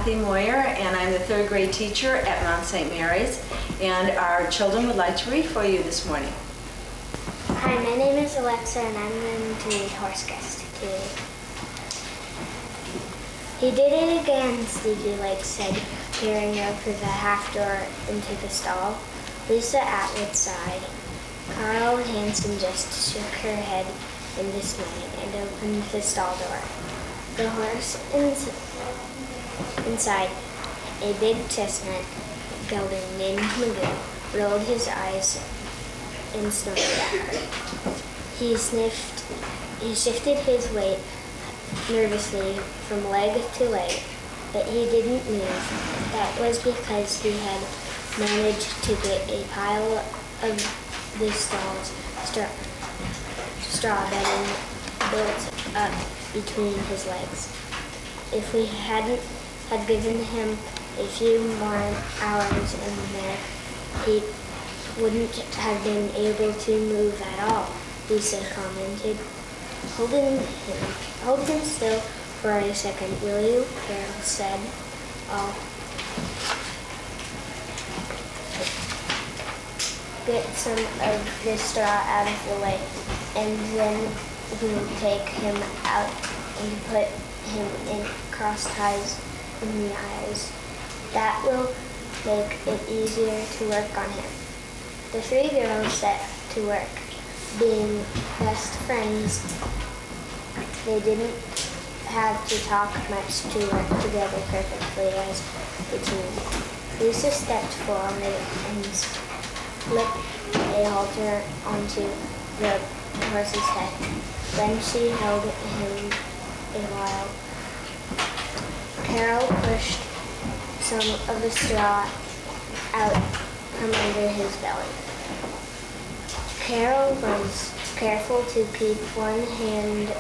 Kathy Moyer, and I'm the third grade teacher at Mount St. Mary's, and our children would like to read for you this morning. Hi, my name is Alexa, and I'm going to read Horse Guest today. He did it again, Stevie Lake said, peering over the half door into the stall. Lisa Atwood sighed. Carl Hansen just shook her head in dismay and opened the stall door. The horse inside, a big chestnut gelding named Magoo, rolled his eyes and snorted at her. He shifted his weight nervously from leg to leg, but he didn't move. That was because he had managed to get a pile of the stall's straw bedding built up between his legs. If we hadn't had given him a few more hours in there, he wouldn't have been able to move at all, Lisa commented. Hold him still for a second, will you? Carol said. I'll get some of this straw out of the way, and then we'll take him out and put him in cross ties in the aisles. That will make it easier to work on him. The three girls set to work. Being best friends, they didn't have to talk much to work together perfectly as a team. Lisa stepped forward and slipped a halter onto the horse's head. Then she held him a while. Carol pushed some of the straw out from under his belly. Carol was careful to keep one hand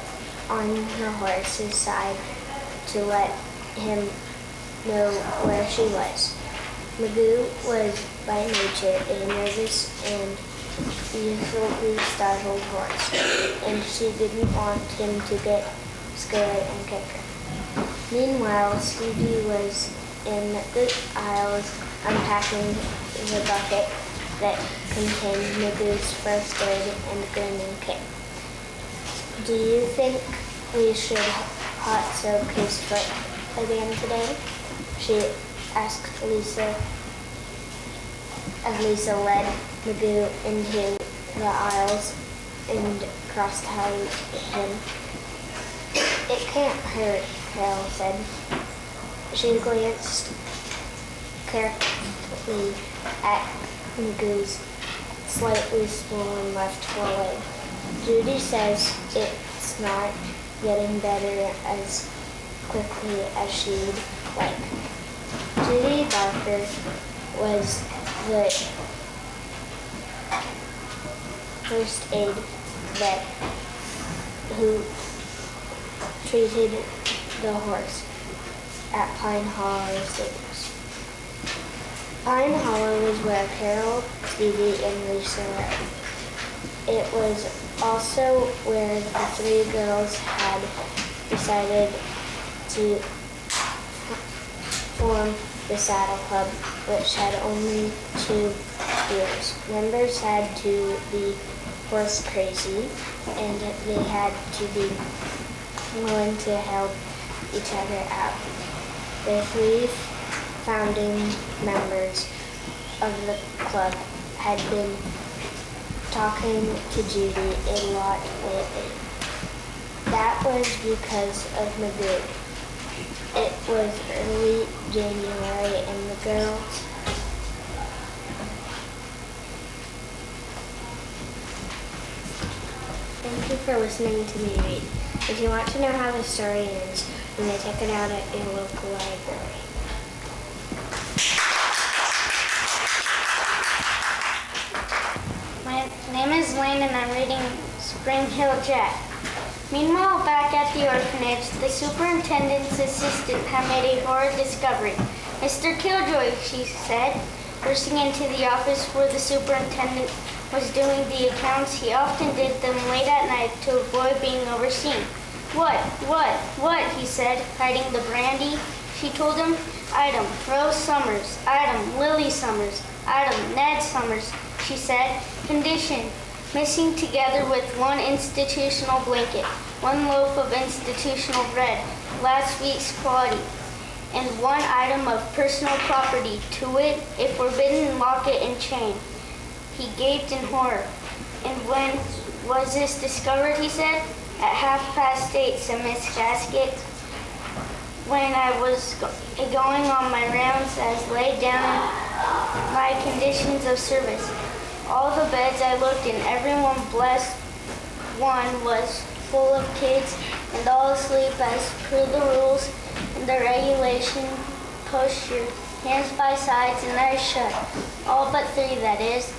on her horse's side to let him know where she was. Magoo was by nature a nervous and easily startled horse, and she didn't want him to get scared and kick her. Meanwhile, Stevie was in the aisles unpacking the bucket that contained Magoo's first aid and grooming kit. Do you think we should hot soak his foot again today? She asked Lisa as Lisa led Magoo into the aisles and cross-tied him. It can't hurt, Carol said. She glanced carefully at Magoo's slightly swollen left foreleg. Judy says it's not getting better as quickly as she'd like. Judy Barker was the first aid vet who treated the horse at Pine Hollow Stables. Pine Hollow was where Carol, Stevie, and Lisa lived. It was also where the three girls had decided to form the Saddle Club, which had only 2 years. Members had to be horse crazy, and they had to be willing to help each other out. The 3 founding members of the club had been talking to Judy a lot lately. That was because of Magoo. It was early January and the girls Thank you for listening to me read. If you want to know how the story ends, you may check it out at your local library. My name is Lane and I'm reading Spring Hill Jack. Meanwhile, back at the orphanage, the superintendent's assistant had made a horrid discovery. "Mr. Killjoy," she said, bursting into the office where the superintendent was doing the accounts. He often did them late at night to avoid being overseen. What, he said, hiding the brandy. She told him, item, Rose Summers, item, Lily Summers, item, Ned Summers. She said, condition, missing together with one institutional blanket, one loaf of institutional bread, last week's quality, and one item of personal property, to wit, a forbidden locket and chain. He gaped in horror. And when was this discovered, he said? At 8:30, said Miss Gaskett, when I was going on my rounds as laid down in my conditions of service. All the beds I looked in, everyone blessed one was full of kids and all asleep as per the rules and the regulation. Post your hands by sides and eyes shut. All but 3, that is.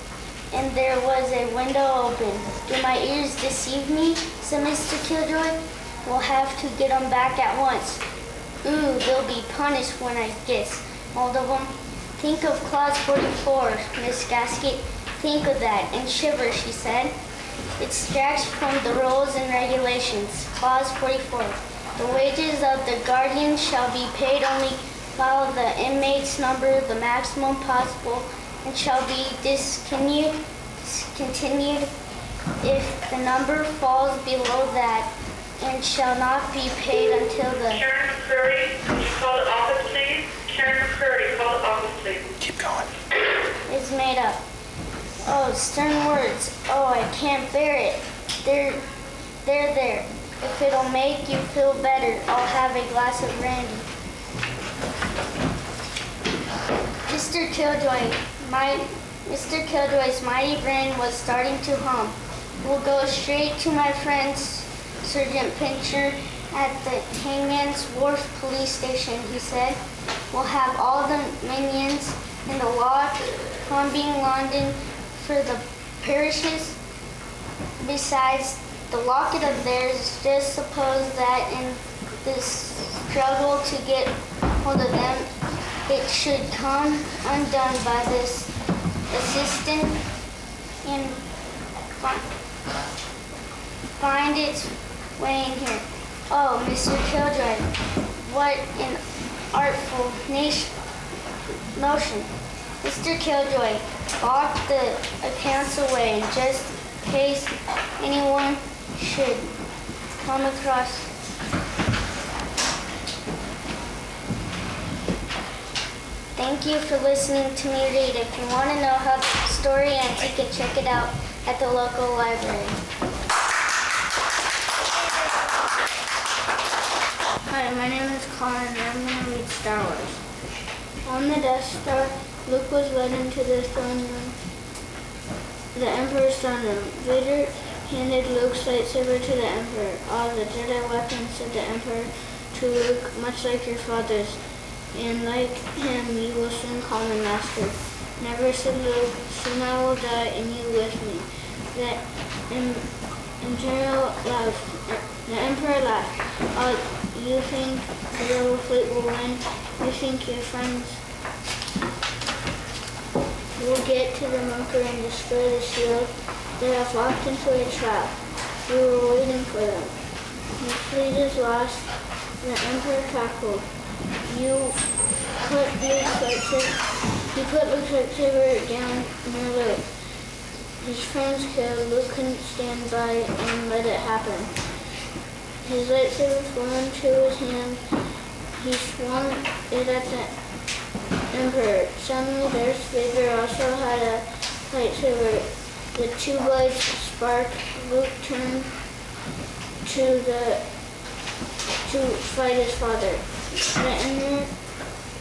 And there was a window open. Do my ears deceive me? Said Mr. Killjoy. We'll have to get 'em back at once. Ooh, they'll be punished when I guess. All of 'em. Think of Clause 44, Miss Gaskett. Think of that and shiver, she said. It extracts from the rules and regulations. Clause 44. The wages of the guardian shall be paid only while the inmates number the maximum possible and shall be discontinued if the number falls below that and shall not be paid until the... Karen McCurdy, would you call the office, please? Karen McCurdy, call the office, please. Keep going. is made up. Oh, stern words. Oh, I can't bear it. There. If it'll make you feel better, I'll have a glass of brandy. Mr. Killjoy's mighty brain was starting to hum. We'll go straight to my friend's Sergeant Pincher at the Hangman's Wharf Police Station, he said. We'll have all the minions in the law combing London for the parishes. Besides, the locket of theirs, just suppose that in this struggle to get hold of them, it should come undone by this assistant and find its way in here. Oh, Mr. Killjoy, what an artful notion. Mr. Killjoy locked the accounts away just in case anyone should come across. Thank you for listening to me read. If you want to know how the story ends, you can check it out at the local library. Hi, my name is Colin and I'm going to read Star Wars. On the Death Star, Luke was led into the throne room, the Emperor's throne room. Vader handed Luke's lightsaber to the Emperor. "Ah, the Jedi weapon," said the Emperor to Luke, "much like your father's, and like him you will soon call me master." "Never," said Luke, "soon I will die and you with me." The Emperor laughed. "Oh, you think the rebel fleet will win? You think your friends will get to the bunker and destroy the shield? They have walked into a trap. We were waiting for them. The fleet is lost." The Emperor cackled. He put Luke's lightsaber down near Luke. His friends killed. Luke couldn't stand by and let it happen. His lightsaber flew into his hand. He swung it at the Emperor. Suddenly, Darth Vader also had a lightsaber. The two blades sparked. Luke turned to fight his father.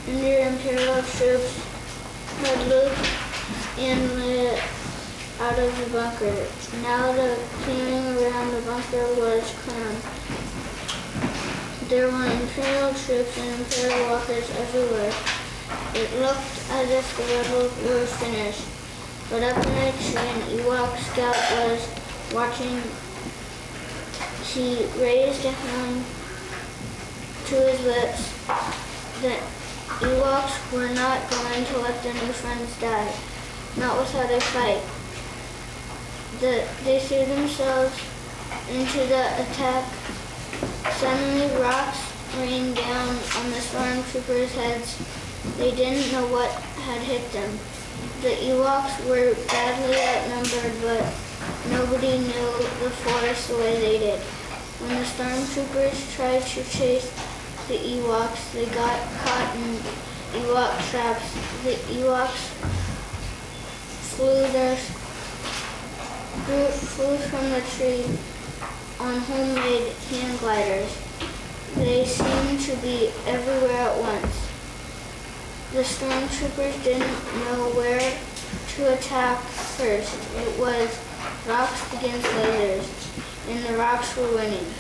The Imperial troops had Luke and led out of the bunker. Now the clearing around the bunker was cleared. There were Imperial troops and Imperial walkers everywhere. It looked as if the rebels were finished. But up in a tree, an Ewok scout was watching. He raised a hand to his lips. The Ewoks were not going to let their new friends die, not without a fight. They threw themselves into the attack. Suddenly, rocks rained down on the stormtroopers' heads. They didn't know what had hit them. The Ewoks were badly outnumbered, but nobody knew the forest the way they did. When the stormtroopers tried to chase the Ewoks, they got caught in Ewok traps. The Ewoks flew from the tree on homemade hand gliders. They seemed to be everywhere at once. The stormtroopers didn't know where to attack first. It was rocks against lasers, and the rocks were winning.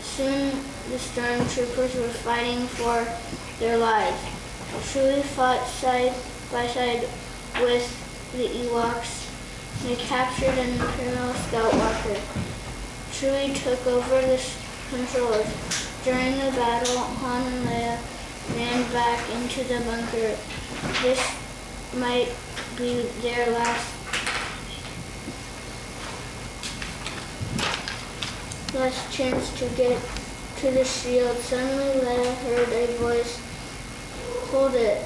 Soon the stormtroopers were fighting for their lives. Chewie fought side by side with the Ewoks. They captured an Imperial Scout Walker. Chewie took over the controls. During the battle, Han and Leia ran back into the bunker. This might be their last chance to get to the shield. Suddenly Leia heard a voice, "Hold it.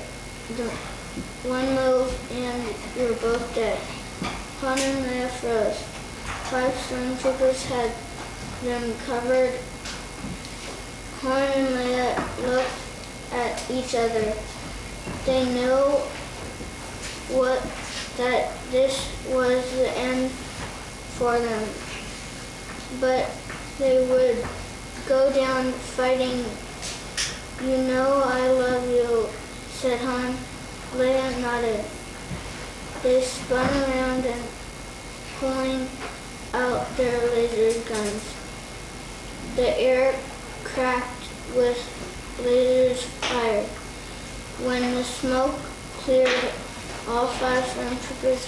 One move and you're both dead." Han and Leia froze. 5 stormtroopers had them covered. Han and Leia looked at each other. They knew that this was the end for them, but they would go down fighting. "You know I love you," said Han. Leia nodded. They spun around and pulling out their laser guns. The air cracked with lasers fired. When the smoke cleared, all 5 stormtroopers.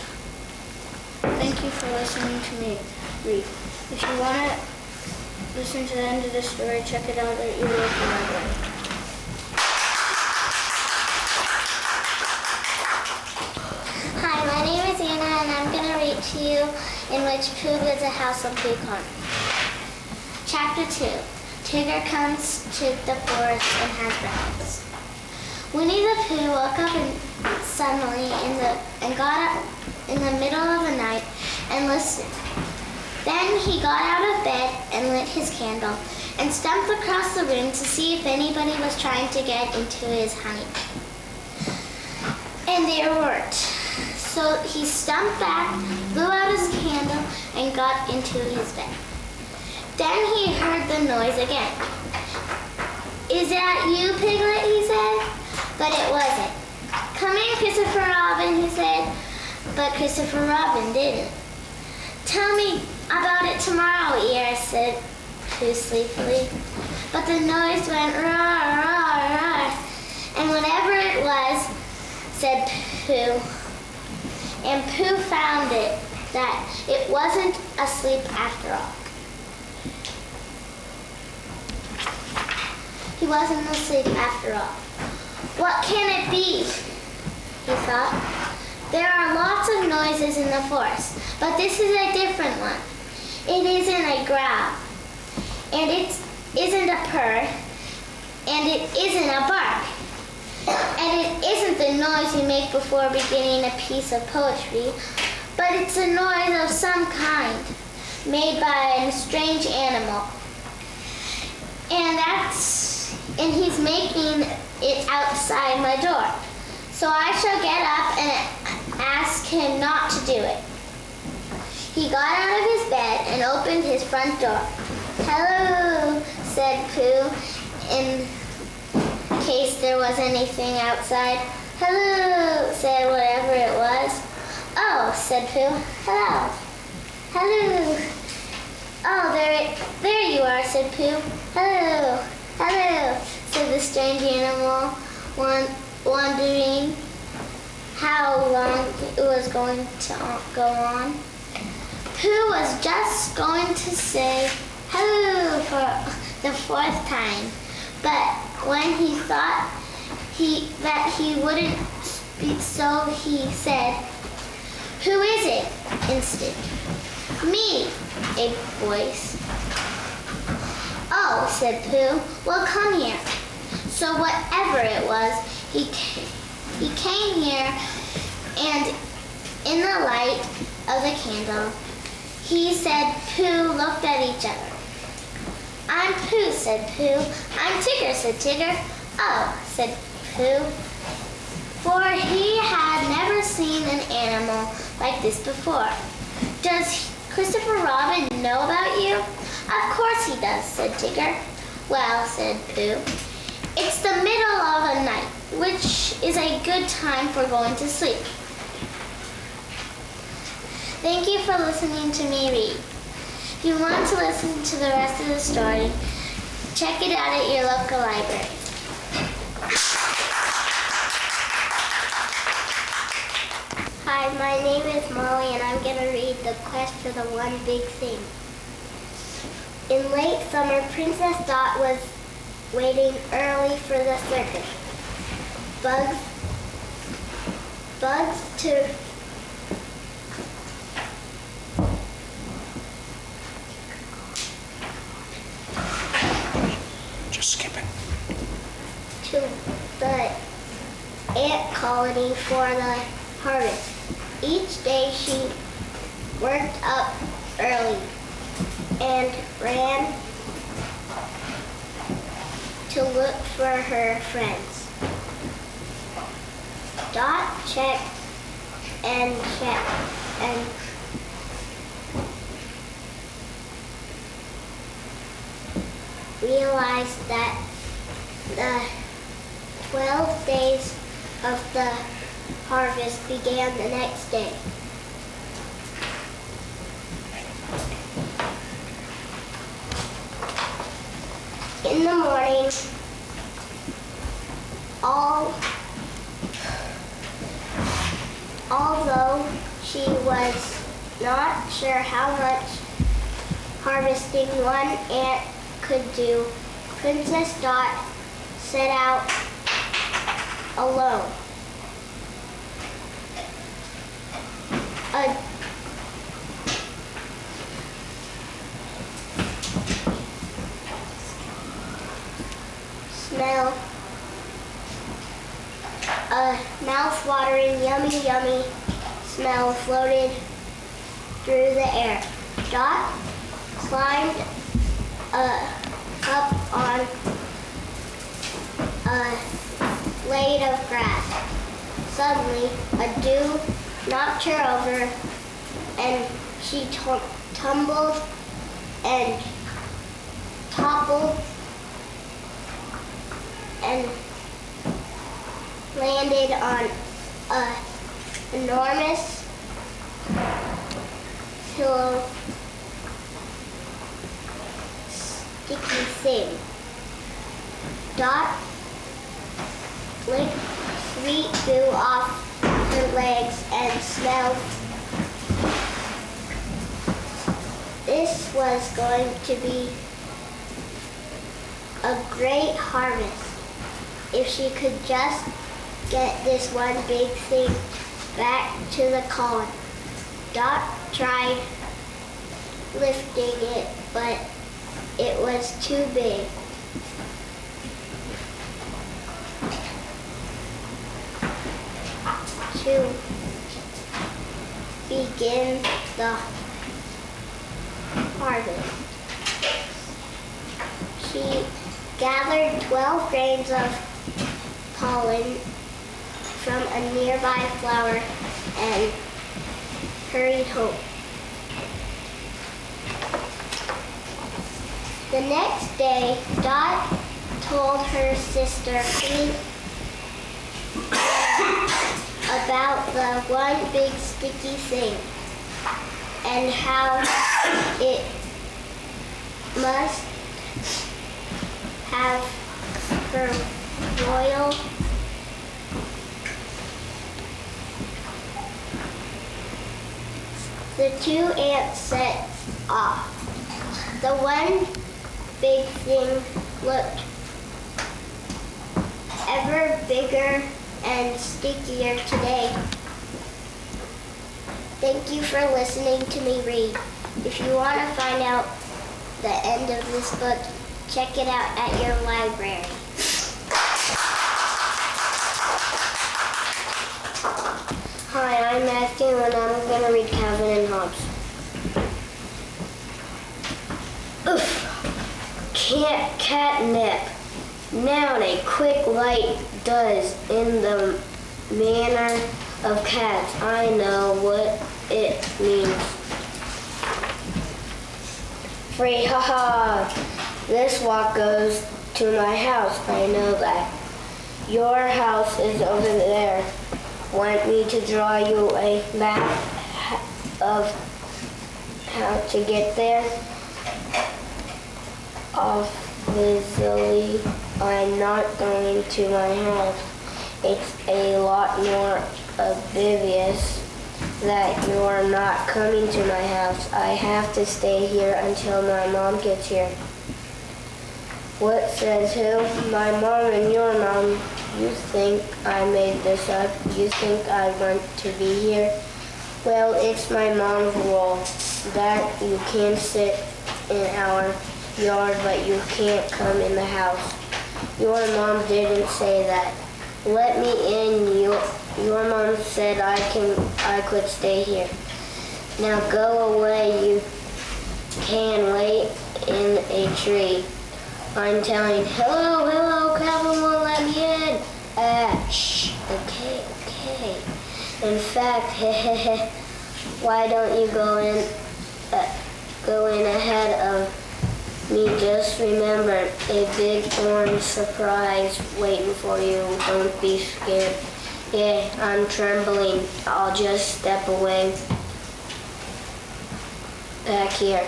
Thank you for listening to me read. If you want to listen to the end of the story, check it out at your local library. Hi, my name is Anna, and I'm going to read to you In Which Pooh Builds a House on Pooh Corner. Chapter 2. Tigger comes to the forest and has breakfast. Winnie the Pooh woke up suddenly and got up in the middle of the night and listened. Then he got out of bed and lit his candle and stumped across the room to see if anybody was trying to get into his honey. And there weren't. So he stumped back, blew out his candle, and got into his bed. Then he heard the noise again. "Is that you, Piglet?" he said. But it wasn't. "Come in, Christopher Robin," he said. But Christopher Robin didn't. "Tell me about it tomorrow, Ear," said Pooh sleepily. But the noise went roar, roar, roar. "And whatever it was," said Pooh. And Pooh found that it wasn't asleep after all. He wasn't asleep after all. "What can it be?" he thought. "There are lots of noises in the forest, but this is a different one. It isn't a growl, and it isn't a purr, and it isn't a bark, and it isn't the noise you make before beginning a piece of poetry, but it's a noise of some kind, made by a strange animal. And he's making it outside my door. So I shall get up and ask him not to do it." He got out of his bed and opened his front door. "Hello," said Pooh, in case there was anything outside. "Hello," said whatever it was. "Oh," said Pooh. "Hello. Hello. Oh, there you are," said Pooh. "Hello. Hello," said the strange animal, wondering how long it was going to go on. Pooh was just going to say hello for the 4th time, but when he thought that he wouldn't speak, so he said, "Who is it?" Instant. "Me," a voice. Oh, said Pooh. Well, come here. So whatever it was, he came here, and in the light of the candle, he said, Pooh looked at each other. I'm Pooh, said Pooh. I'm Tigger, said Tigger. Oh, said Pooh. For he had never seen an animal like this before. Does Christopher Robin know about you? Of course he does, said Tigger. Well, said Pooh, it's the middle of the night, which is a good time for going to sleep. Thank you for listening to me read. If you want to listen to the rest of the story, check it out at your local library. Hi, my name is Molly, and I'm going to read The Quest for the One Big Thing. In late summer, Princess Dot was waiting early for the circus. Bugs to the ant colony for the harvest. Each day she worked up early and ran to look for her friends. Dot checked and realized that the 12 days of the harvest began the next day. In the morning, although she was not sure how much harvesting one ant could do, Princess Dot set out alone. A mouth-watering, yummy smell floated through the air. Dot climbed up on a blade of grass. Suddenly, a dew knocked her over, and she tumbled and toppled and landed on an enormous pillow sticky thing. Dot licked sweet goo off her legs and smelled. This was going to be a great harvest if she could just get this one big thing back to the colony. Dot tried lifting it, but it was too big. To begin the harvest, she gathered 12 grains of pollen from a nearby flower and hurried home. The next day, Dot told her sister Queen about the one big sticky thing and how it must have her royal The two ants set off. The one big thing looked ever bigger and stickier today. Thank you for listening to me read. If you want to find out the end of this book, check it out at your library. Hi, I'm Matthew, and I'm going to read Calvin and Hobbes. Oof! Catnip. Now a quick light does in the manner of cats. I know what it means. Free, haha. This walk goes to my house. I know that. Your house is over there. Want me to draw you a map of how to get there? Obviously, I'm not going to my house. It's a lot more obvious that you're not coming to my house. I have to stay here until my mom gets here. What says who? My mom and your mom. You think I made this up? You think I want to be here? Well, it's my mom's rule that you can sit in our yard, but you can't come in the house. Your mom didn't say that. Let me in. Your mom said I could stay here. Now go away. You can wait in a tree. I'm telling, hello, Calvin won't let me in. Shh, okay. In fact, why don't you go in ahead of me? Just remember, a big orange surprise waiting for you. Don't be scared. Yeah, I'm trembling. I'll just step away back here.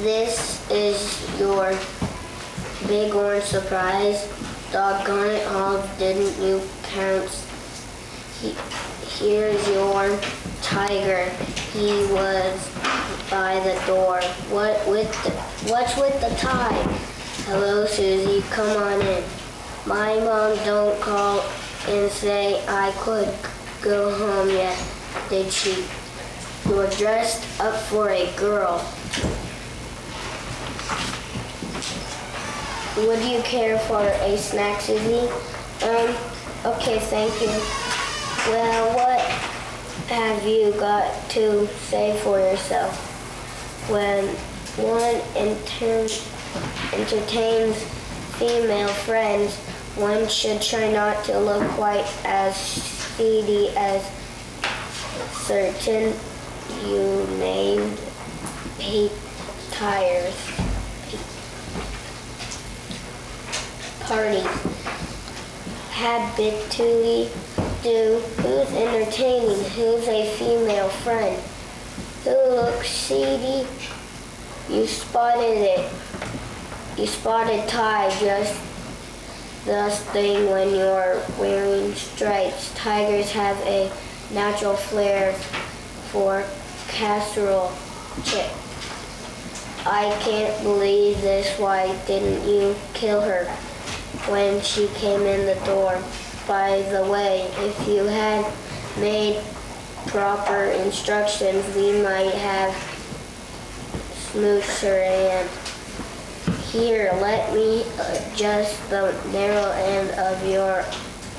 This is your big orange surprise. Doggone it all, didn't you count? Here's your tiger. He was by the door. What's with the tie? Hello, Susie, come on in. My mom don't call and say I could go home yet, did she? You're dressed up for a girl. Would you care for a snack, Susie? Okay, thank you. Well, what have you got to say for yourself? When one entertains female friends, one should try not to look quite as seedy as certain you named tires. Party. Habitually do. Who's entertaining? Who's a female friend? Who looks seedy? You spotted it. You spotted tie just this thing when you're wearing stripes. Tigers have a natural flair for casserole chick. I can't believe this. Why didn't you kill her when she came in the door? By the way, if you had made proper instructions, we might have smooched her and here, let me adjust the narrow end of your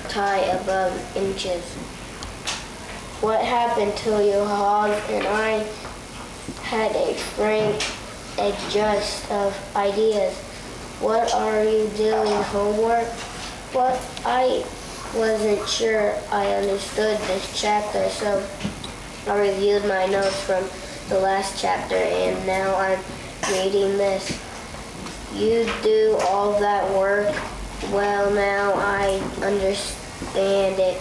tie above inches. What happened to you, Hobbs? And I had a frank adjust of ideas. What are you doing, homework? What? I wasn't sure I understood this chapter, so I reviewed my notes from the last chapter, and now I'm reading this. You do all that work? Well, now I understand it.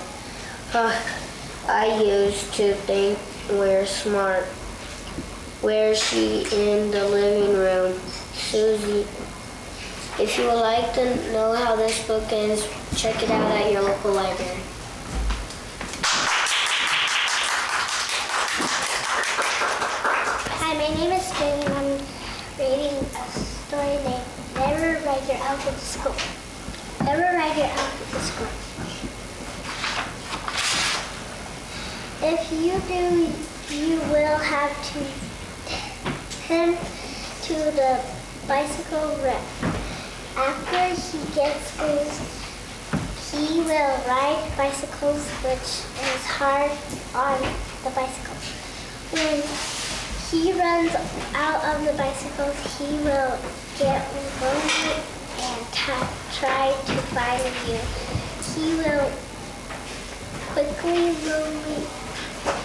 I used to think we're smart. Where's she? In the living room. Susie. If you would like to know how this book ends, check it out at your local library. Hi, my name is Jamie and I'm reading a story named Never Ride Your Outfit to School. Never ride your outfit to school. If you do, you will have to head to the bicycle rip. After he gets loose, he will ride bicycles, which is hard on the bicycle. When he runs out of the bicycles, he will get lonely and try to find you. He will quickly lonely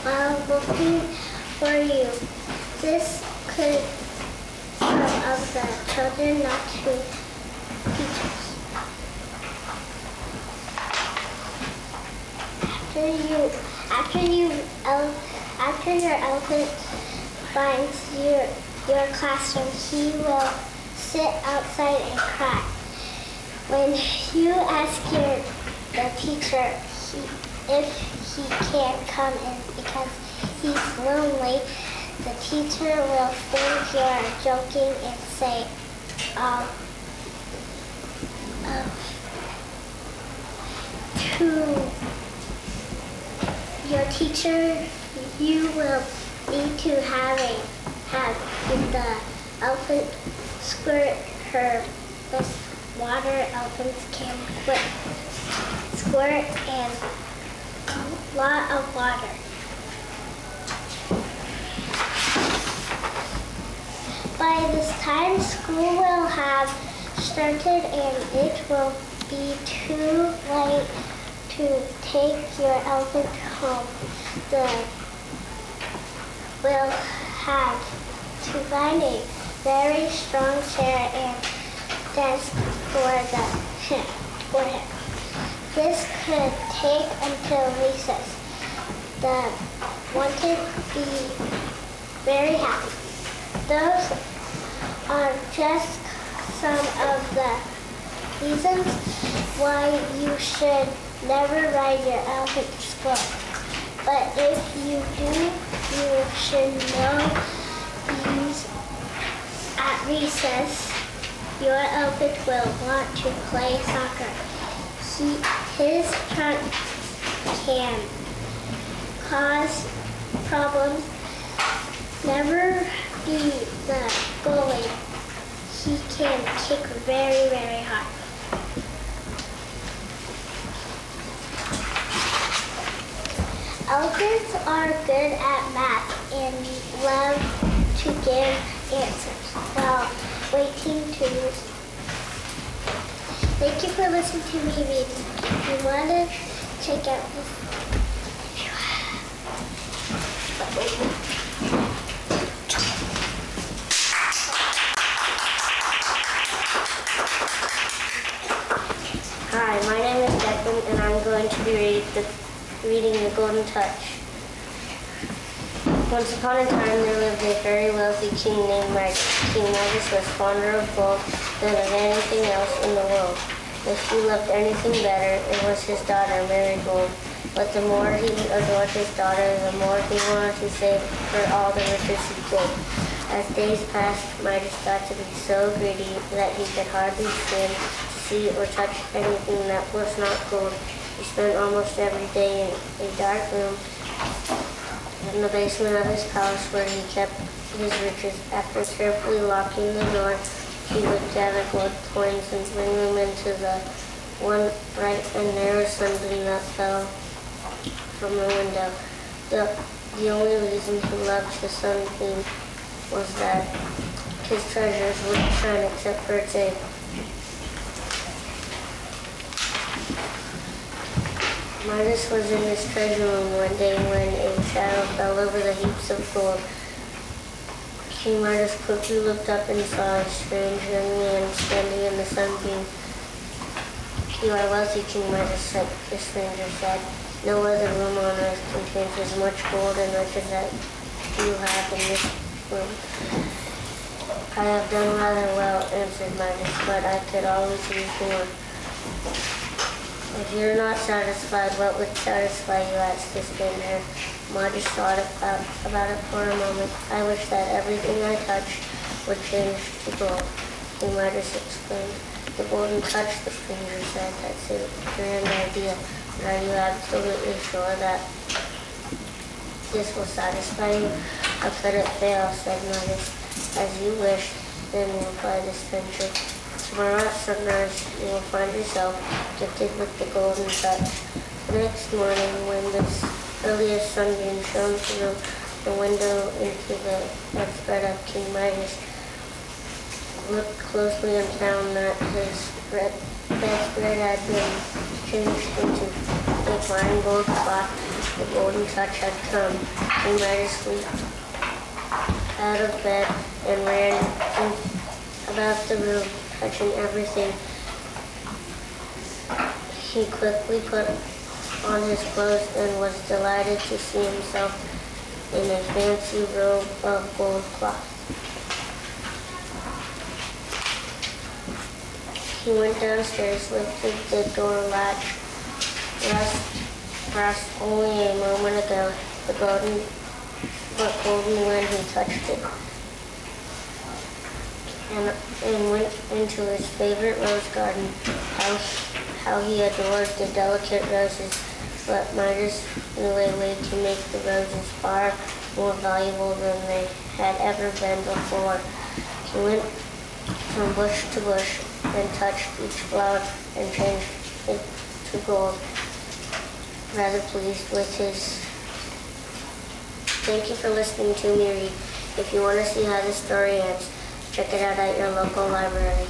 while looking for you. This could some of the children, not to teachers. After your elephant finds your classroom, he will sit outside and cry. When you ask the teacher if he can't come in because he's lonely, the teacher will think you're joking and say, to your teacher, you will need to have the elephant squirt her with water. Elephants can squirt and a lot of water. By this time, school will have started and it will be too late to take your elephant home. We'll have to find a very strong chair and desk for him. This could take until recess. The wanted be very happy. Those are just some of the reasons why you should never ride your elephant to school. But if you do, you should know these at recess. Your elephant will want to play soccer. His trunk can cause problems. Never be the bully. He can kick very, very hard. Elephants are good at math and love to give answers while waiting to use. Thank you for listening to me read. If you want to check out this, Hi, my name is Declan, and I'm going to be reading The Golden Touch. Once upon a time, there lived a very wealthy king named Midas. King Midas was fonder of gold than of anything else in the world. If he loved anything better, it was his daughter, Marigold. But the more he adored his daughter, the more he wanted to save for all the riches he could. As days passed, Midas got to be so greedy that he could hardly stand to see or touch anything that was not gold. He spent almost every day in a dark room in the basement of his palace where he kept his riches. After carefully locking the door, he would gather gold coins and bring them into the one bright and narrow sunbeam that fell from the window. The only reason he loved the sunbeam was that his treasures wouldn't shine except for its aid. Midas was in his treasure room one day when a shadow fell over the heaps of gold. King Midas quickly looked up and saw a strange young man standing in the sunbeam. "You are wealthy, King Midas," the stranger said. "No other room on earth contains as much gold and riches as you have in this room." "I have done rather well," answered Midas, "but I could always use more." "If you're not satisfied, what would satisfy you?" asked the stranger. Midas thought about it for a moment. "I wish that everything I touched would change to gold," King Midas exclaimed. "The golden touch," the stranger said. "That's a grand idea. But are you absolutely sure that this will satisfy you?" "How could it fail?" said Midas. "As you wish." then you'll find this treasure. Tomorrow at sunrise, you will find yourself gifted with the golden touch. The next morning, when the earliest sunbeam shone through the window into the bedspread of King Midas, looked closely and found that his bedspread had been changed into a fine gold cloth. The golden touch had come. King Midas leaped out of bed and ran about the room, touching everything. He quickly put on his clothes and was delighted to see himself in a fancy robe of gold cloth. He went downstairs, lifted the door latch. Pressed only a moment ago, the golden when he touched it, and went into his favorite rose garden. How he adored the delicate roses, but Midas knew a way to make the roses far more valuable than they had ever been before. He went from bush to bush and touched each flower and changed it to gold, rather pleased with his. Thank you for listening to me read. If you want to see how this story ends, check it out at your local library.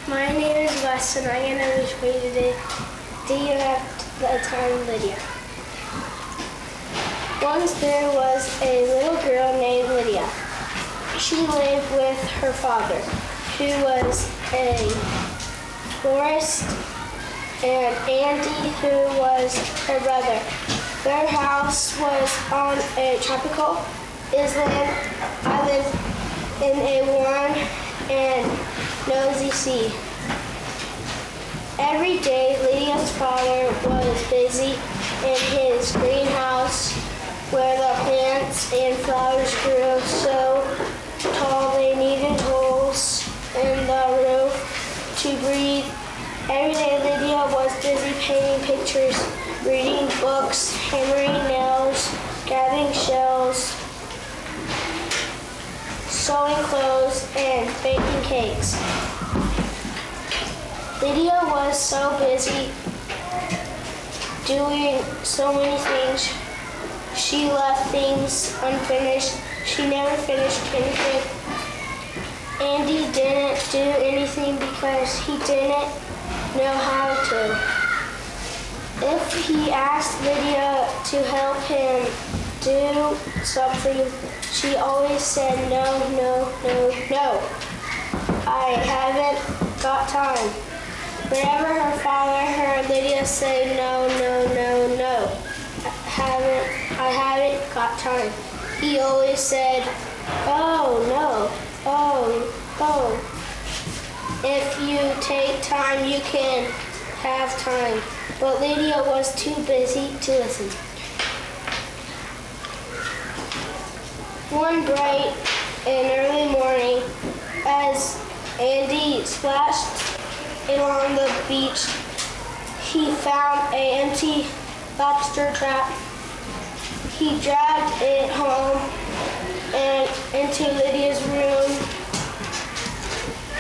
My name is Wes, and I'm going to read for you today. Do you have the time, Lydia? Once there was a little girl named Lydia. She lived with her father, who was a florist, and Andy, who was her brother. Their house was on a tropical island in a warm and nosy sea. Every day, Lydia's father was busy in his greenhouse where the plants and flowers grew so tall they needed holes in the roof to breathe. Every day, Lydia was busy painting pictures, reading books, hammering nails, gathering shells, sewing clothes, and baking cakes. Lydia was so busy doing so many things. She left things unfinished. She never finished anything. Andy didn't do anything because he didn't know how to. If he asked Lydia to help him do something, she always said, no, no, no, no. I haven't got time. Whenever her father heard Lydia say, no, no, no, no, I haven't got time, he always said, oh, no, oh, oh. If you take time, you can have time. But Lydia was too busy to listen. One bright and early morning, as Andy splashed along the beach, he found an empty lobster trap. He dragged it home and into Lydia's room,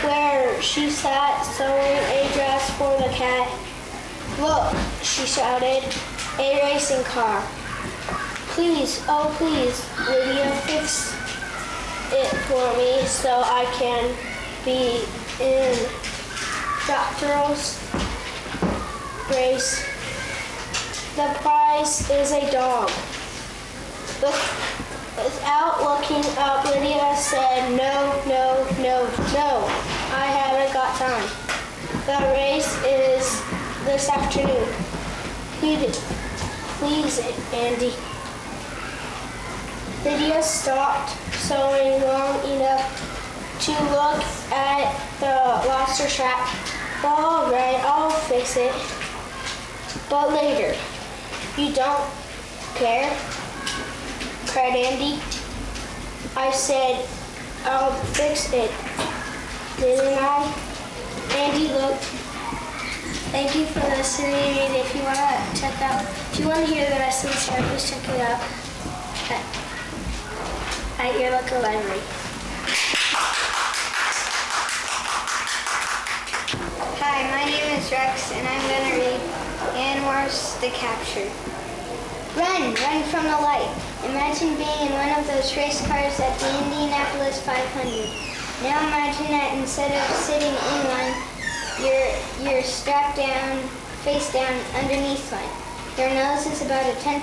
where she sat sewing a dress for the cat. Look, she shouted, a racing car. Please, oh please, Lydia, fix it for me so I can be in doctor's race. The prize is a dog. Without looking up, Lydia said, no, no, no, no, I haven't got time. The race is this afternoon. Please, Andy. Lydia stopped sewing long enough to look at the lobster trap. All right, I'll fix it. But later. You don't care? Cried Andy. I said, I'll fix it, didn't I? Andy looked. Thank you for listening. If you want to hear the rest of the story, please check it out at at your local library. Hi, my name is Rex, and I'm going to read Animorphs the Capture. Run, run from the light. Imagine being in one of those race cars at the Indianapolis 500. Now imagine that instead of sitting in one, you're strapped down, face down, underneath one. Your nose is about 1/10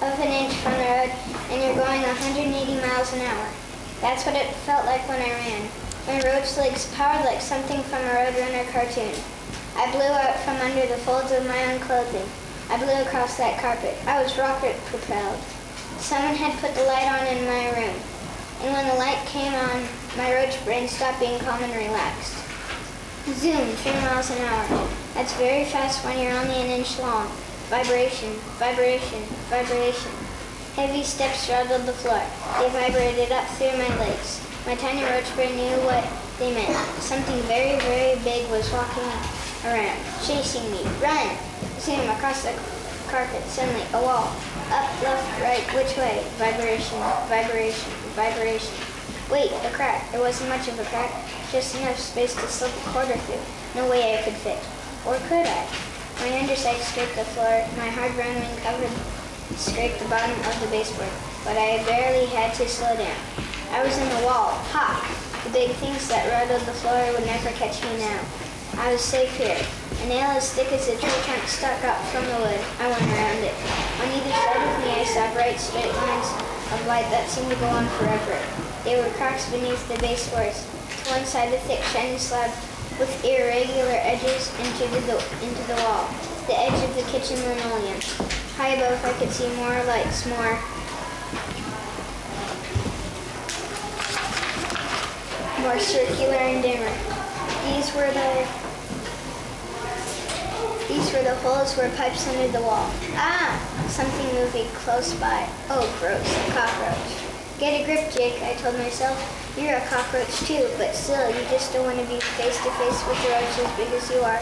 of an inch from the road, and you're going 180 miles an hour. That's what it felt like when I ran. My roach legs powered like something from a Roadrunner cartoon. I blew out from under the folds of my own clothing. I blew across that carpet. I was rocket propelled. Someone had put the light on in my room, and when the light came on, my roach brain stopped being calm and relaxed. Zoom, 3 miles an hour. That's very fast when you're only an inch long. Vibration, vibration, vibration. Heavy steps straddled the floor. They vibrated up through my legs. My tiny roach brain knew what they meant. Something very, very big was walking around, chasing me. Run! Zoom, across the carpet. Suddenly, a wall. Up, left, right, which way? Vibration, vibration, vibration. Wait, a crack. There wasn't much of a crack, just enough space to slip a quarter through. No way I could fit. Or could I? My underside scraped the floor. My hard brown wing covered scraped the bottom of the baseboard, but I barely had to slow down. I was in the wall. Ha! The big things that rattled the floor would never catch me now. I was safe here. A nail as thick as a tree trunk stuck up from the wood. I went around it. On either side of me I saw bright straight lines of light that seemed to go on forever. They were cracks beneath the baseboards. To one side a thick shiny slab with irregular edges into the wall. The edge of the kitchen linoleum. High above I could see more lights, more circular and dimmer. These were the holes where pipes under the wall. Ah! Something moving close by. Oh, gross, a cockroach. Get a grip, Jake, I told myself. You're a cockroach too, but still, you just don't want to be face to face with a roach as big as you are.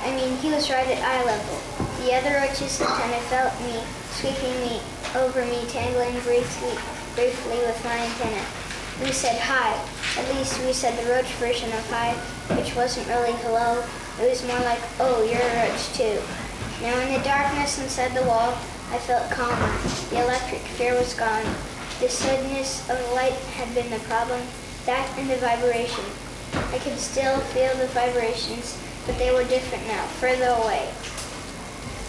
I mean, he was right at eye level. The other roaches kind of felt me, sweeping me, over me, tangling briefly with my antenna. We said hi. At least we said the roach version of hi, which wasn't really hello. It was more like, oh, you're a roach too. Now in the darkness inside the wall, I felt calmer. The electric fear was gone. The suddenness of the light had been the problem, that and the vibration. I could still feel the vibrations, but they were different now, further away.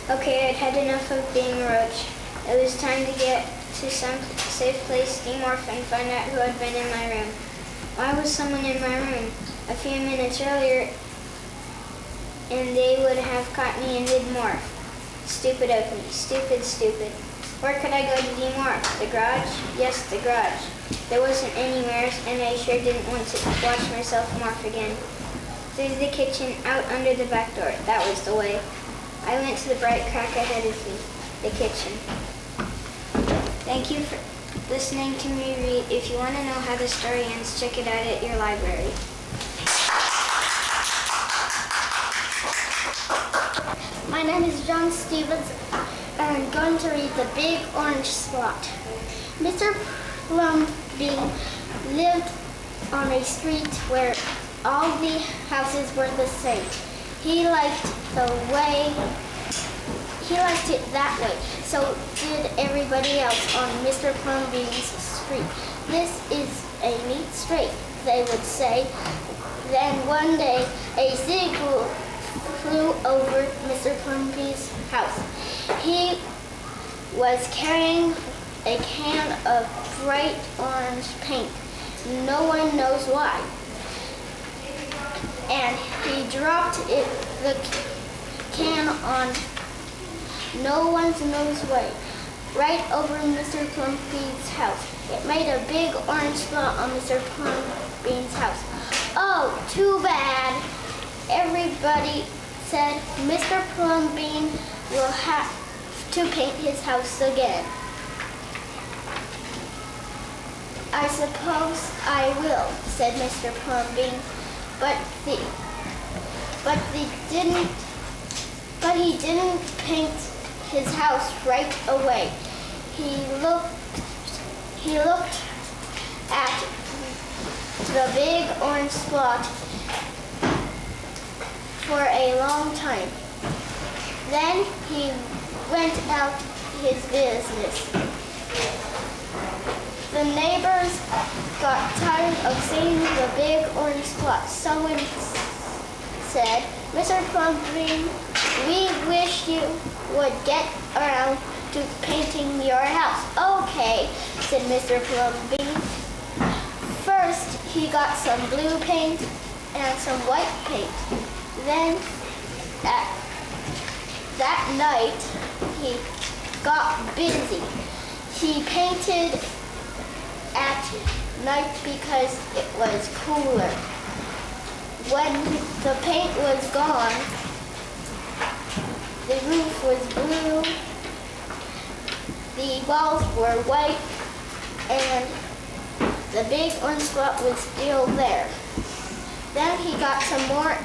Okay, I'd had enough of being a roach. It was time to get to some safe place, demorph, and find out who had been in my room. Why was someone in my room a few minutes earlier and they would have caught me in mid-morph? Stupid of me. Stupid, stupid. Where could I go to demorph? The garage? Yes, the garage. There wasn't anywhere, and I sure didn't want to watch myself morph again. Through the kitchen, out under the back door. That was the way. I went to the bright crack ahead of me, the kitchen. Thank you for listening to me read. If you want to know how the story ends, check it out at your library. My name is John Stevens, and I'm going to read The Big Orange Spot. Mr. Plumbean lived on a street where all the houses were the same. He liked it that way. So did everybody else on Mr. Plumbean's street. This is a neat street, they would say. Then one day, a seagull flew over Mr. Plumbean's house. He was carrying a can of bright orange paint. No one knows why. And he dropped the can on no one knows why, right over Mr. Plumbean's house. It made a big orange spot on Mr. Plumbean's house. Oh, too bad. Everybody said Mr. Plumbean will have to paint his house again. I suppose I will, said Mr. Plumbean, but he didn't paint his house right away. He looked the big orange spot for a long time. Then he went out his business. The neighbors got tired of seeing the big orange spot. Someone said, "Mr. Plumbean, we wish you would get around to painting your house." "Okay," said Mr. Plumbean. First, he got some blue paint and some white paint. Then, that night, he got busy. He painted at night because it was cooler. When the paint was gone, the roof was blue, the walls were white, and the big orange spot was still there. Then he got some more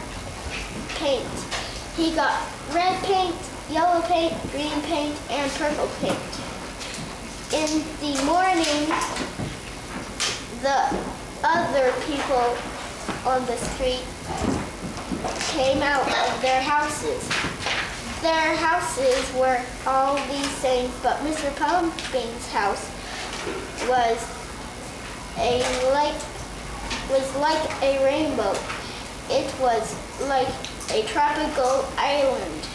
paint. He got red paint, yellow paint, green paint, and purple paint. In the morning, the other people on the street came out of their houses. Their houses were all the same, but Mr. Plumbean's house was like a rainbow. It was like a tropical island.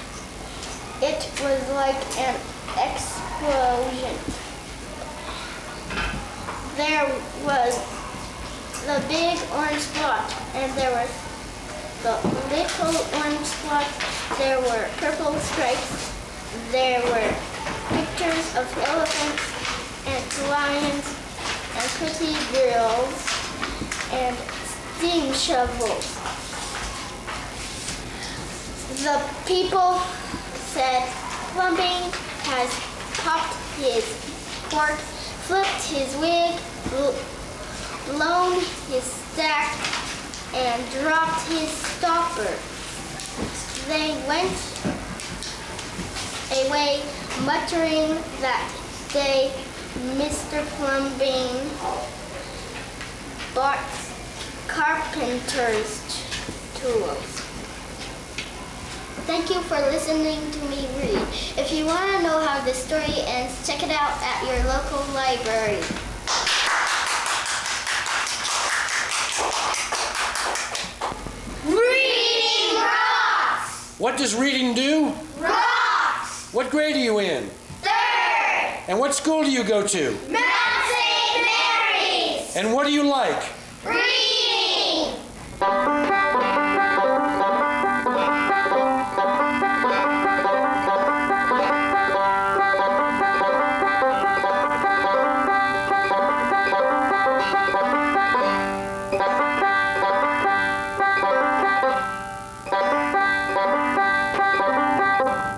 It was like an explosion. There was the big orange spot, and there was the little orange spot. There were purple stripes. There were pictures of elephants and lions and pretty girls and steam shovels. The people said, "Plumbean has popped his cork, flipped his wig, blown his stack, and dropped his stopper." They went away muttering that day Mr. Plumbean bought carpenter's tools. Thank you for listening to me read. If you want to know how the story ends, check it out at your local library. Reading rocks! What does reading do? Rocks! What grade are you in? 3rd! And what school do you go to? Mount St. Mary's! And what do you like? Reading!